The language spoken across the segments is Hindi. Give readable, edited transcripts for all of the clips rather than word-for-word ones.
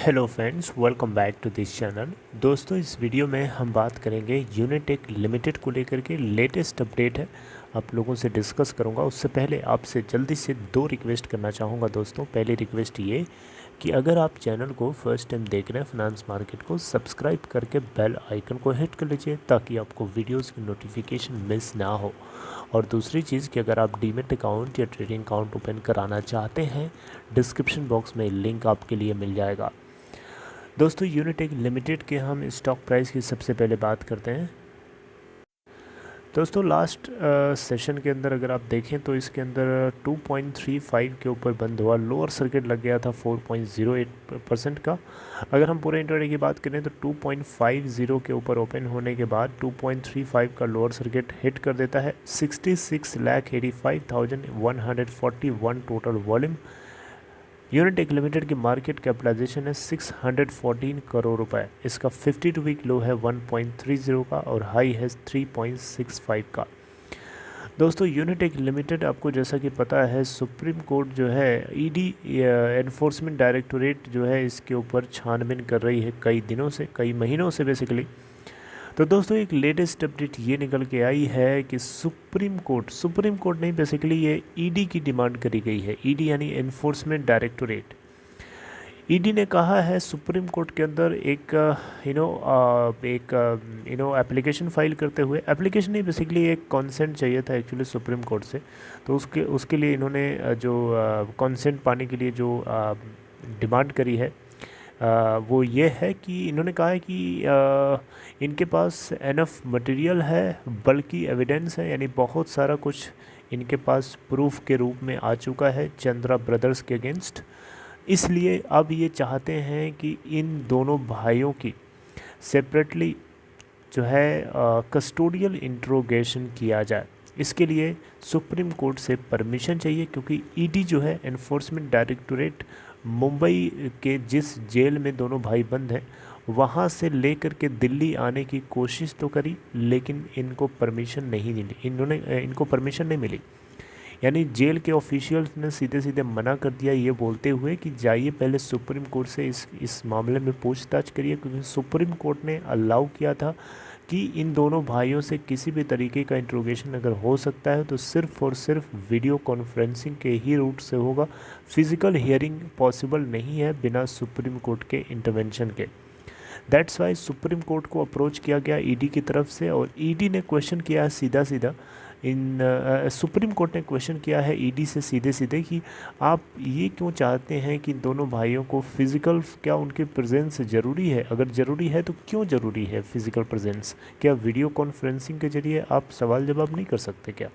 Hello friends, welcome back to this channel. दोस्तों, इस वीडियो में हम बात करेंगे यूनिटेक लिमिटेड को लेकर के लेटेस्ट अपडेट है आप लोगों से डिस्कस करूंगा। उससे पहले आपसे जल्दी से दो रिक्वेस्ट करना चाहूँगा दोस्तों। पहली रिक्वेस्ट ये कि अगर आप चैनल को फर्स्ट टाइम देख रहे हैं फाइनेंस मार्केट को, सब्सक्राइब करके बेल आइकन को हिट कर लीजिए ताकि आपको वीडियोज़ की नोटिफिकेशन मिस ना हो। और दूसरी चीज़ कि अगर आप डीमेट अकाउंट या ट्रेडिंग अकाउंट ओपन कराना चाहते हैं, डिस्क्रिप्शन बॉक्स में लिंक आपके लिए मिल जाएगा। दोस्तों, यूनिटेक लिमिटेड के हम स्टॉक प्राइस की सबसे पहले बात करते हैं। दोस्तों, लास्ट सेशन के अंदर अगर आप देखें तो इसके अंदर 2.35 के ऊपर बंद हुआ। लोअर सर्किट लग गया था 4.08% का। अगर हम पूरे इंट्राडे की बात करें तो 2.50 के ऊपर ओपन होने के बाद 2.35 का लोअर सर्किट हिट कर देता है। 66,85,141 टोटल वॉल्यूम। यूनिटेक लिमिटेड की मार्केट कैपिटलाइजेशन है 614 करोड़ रुपए। इसका 52 वीक लो है 1.30 का और हाई है 3.65 का। दोस्तों, यूनिटेक लिमिटेड आपको जैसा कि पता है, सुप्रीम कोर्ट जो है ईडी एनफोर्समेंट डायरेक्टोरेट जो है इसके ऊपर छानबीन कर रही है कई दिनों से, कई महीनों से बेसिकली। तो दोस्तों, एक लेटेस्ट अपडेट ये निकल के आई है कि सुप्रीम कोर्ट नहीं, बेसिकली ये ईडी की डिमांड करी गई है। ईडी यानी एनफोर्समेंट डायरेक्टोरेट। ईडी ने कहा है सुप्रीम कोर्ट के अंदर एक एप्लीकेशन फाइल करते हुए, एप्लीकेशन नहीं बेसिकली एक कंसेंट चाहिए था एक्चुअली सुप्रीम कोर्ट से। तो उसके लिए इन्होंने जो कंसेंट पाने के लिए जो डिमांड करी है वो ये है कि इन्होंने कहा है कि इनके पास एनफ मटेरियल है, बल्कि एविडेंस है, यानी बहुत सारा कुछ इनके पास प्रूफ के रूप में आ चुका है चंद्रा ब्रदर्स के अगेंस्ट। इसलिए अब ये चाहते हैं कि इन दोनों भाइयों की सेपरेटली जो है कस्टोडियल इंट्रोगेशन किया जाए। इसके लिए सुप्रीम कोर्ट से परमिशन चाहिए, क्योंकि ईडी जो है एनफोर्समेंट डायरेक्टोरेट मुंबई के जिस जेल में दोनों भाई बंद हैं वहाँ से लेकर के दिल्ली आने की कोशिश तो करी, लेकिन इनको परमिशन नहीं मिली। इनको परमिशन नहीं मिली, यानी जेल के ऑफिशियल्स ने सीधे सीधे मना कर दिया, ये बोलते हुए कि जाइए पहले सुप्रीम कोर्ट से इस मामले में पूछताछ करिए, क्योंकि सुप्रीम कोर्ट ने अलाउ किया था कि इन दोनों भाइयों से किसी भी तरीके का इंट्रोगेशन अगर हो सकता है तो सिर्फ़ और सिर्फ वीडियो कॉन्फ्रेंसिंग के ही रूट से होगा। फिज़िकल हियरिंग पॉसिबल नहीं है बिना सुप्रीम कोर्ट के इंटरवेंशन के। दैट्स वाई सुप्रीम कोर्ट को अप्रोच किया गया ईडी की तरफ से, और ईडी ने क्वेश्चन किया है सीधा सीधा सुप्रीम कोर्ट ने क्वेश्चन किया है ईडी से सीधे सीधे कि आप ये क्यों चाहते हैं कि दोनों भाइयों को फिज़िकल, क्या उनके प्रेजेंस ज़रूरी है? अगर ज़रूरी है तो क्यों ज़रूरी है फिज़िकल प्रेजेंस? क्या वीडियो कॉन्फ्रेंसिंग के ज़रिए आप सवाल जवाब नहीं कर सकते क्या?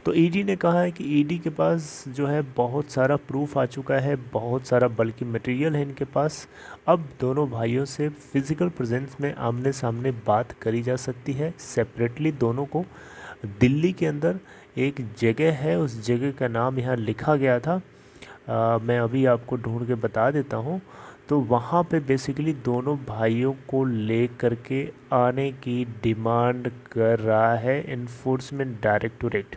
तो ईडी ने कहा है कि ईडी के पास जो है बहुत सारा प्रूफ आ चुका है, बहुत सारा बल्कि मटेरियल है इनके पास। अब दोनों भाइयों से फिज़िकल प्रेजेंस में आमने सामने बात करी जा सकती है सेपरेटली दोनों को। दिल्ली के अंदर एक जगह है, उस जगह का नाम यहाँ लिखा गया था, मैं अभी आपको ढूंढ के बता देता हूँ। तो वहाँ पे बेसिकली दोनों भाइयों को ले करके आने की डिमांड कर रहा है एनफोर्समेंट डायरेक्टोरेट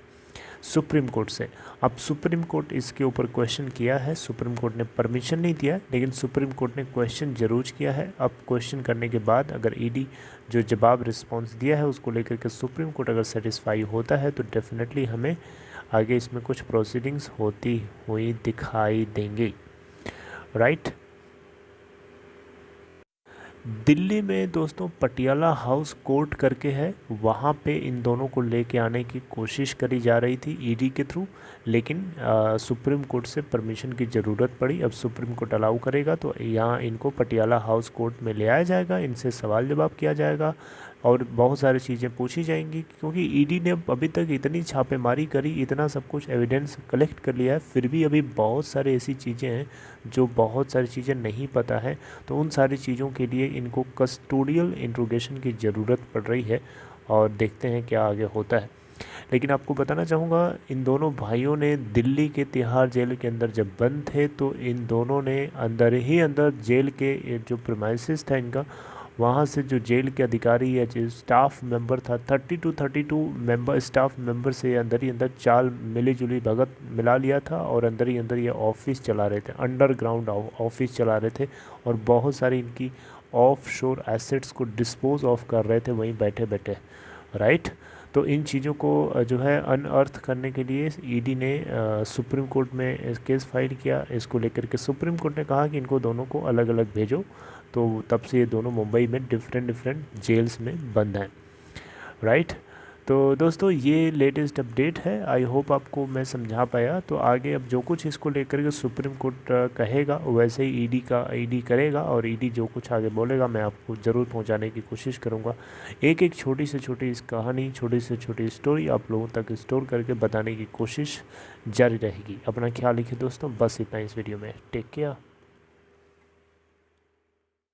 सुप्रीम कोर्ट से। अब सुप्रीम कोर्ट इसके ऊपर क्वेश्चन किया है, सुप्रीम कोर्ट ने परमिशन नहीं दिया, लेकिन सुप्रीम कोर्ट ने क्वेश्चन जरूर किया है। अब क्वेश्चन करने के बाद अगर ईडी जो जवाब रिस्पांस दिया है उसको लेकर के सुप्रीम कोर्ट अगर सेटिस्फाई होता है तो डेफिनेटली हमें आगे इसमें कुछ प्रोसीडिंग्स होती हुई दिखाई देंगी, राइट। दिल्ली में दोस्तों पटियाला हाउस कोर्ट करके है, वहाँ पे इन दोनों को लेके आने की कोशिश करी जा रही थी ईडी के थ्रू, लेकिन सुप्रीम कोर्ट से परमिशन की ज़रूरत पड़ी। अब सुप्रीम कोर्ट अलाउ करेगा तो यहाँ इनको पटियाला हाउस कोर्ट में ले आया जाएगा, इनसे सवाल जवाब किया जाएगा और बहुत सारी चीज़ें पूछी जाएंगी, क्योंकि ईडी ने अभी तक इतनी छापेमारी करी, इतना सब कुछ एविडेंस कलेक्ट कर लिया है, फिर भी अभी बहुत सारी ऐसी चीज़ें हैं जो बहुत सारी चीज़ें नहीं पता है। तो उन सारी चीज़ों के लिए इनको कस्टोडियल इंट्रोगेशन की ज़रूरत पड़ रही है, और देखते हैं क्या आगे होता है। लेकिन आपको बताना चाहूँगा, इन दोनों भाइयों ने दिल्ली के तिहाड़ जेल के अंदर जब बंद थे तो इन दोनों ने अंदर ही अंदर जेल के जो प्रीमाइसेस था इनका, वहाँ से जो जेल के अधिकारी या जो स्टाफ मेंबर था 32 मेंबर स्टाफ मेंबर से अंदर ही अंदर चाल मिली जुली भगत मिला लिया था और अंदर ही अंदर ये ऑफिस चला रहे थे, अंडरग्राउंड ऑफिस चला रहे थे और बहुत सारी इनकी ऑफ शोर एसेट्स को डिस्पोज ऑफ कर रहे थे वहीं बैठे बैठे, राइट। तो इन चीज़ों को जो है अनअर्थ करने के लिए ईडी ने सुप्रीम कोर्ट में केस फाइल किया। इसको लेकर के सुप्रीम कोर्ट ने कहा कि इनको दोनों को अलग अलग भेजो, तो तब से ये दोनों मुंबई में डिफरेंट डिफरेंट जेल्स में बंद हैं, राइट। तो दोस्तों ये लेटेस्ट अपडेट है, आई होप आपको मैं समझा पाया। तो आगे अब जो कुछ इसको लेकर के सुप्रीम कोर्ट कहेगा वैसे ही ईडी करेगा और ईडी जो कुछ आगे बोलेगा मैं आपको ज़रूर पहुंचाने की कोशिश करूंगा। एक एक छोटी से छोटी इस कहानी, छोटी से छोटी स्टोरी आप लोगों तक स्टोर करके बताने की कोशिश जारी रहेगी। अपना ख्याल रखिए दोस्तों, बस इतना इस वीडियो में। Take care.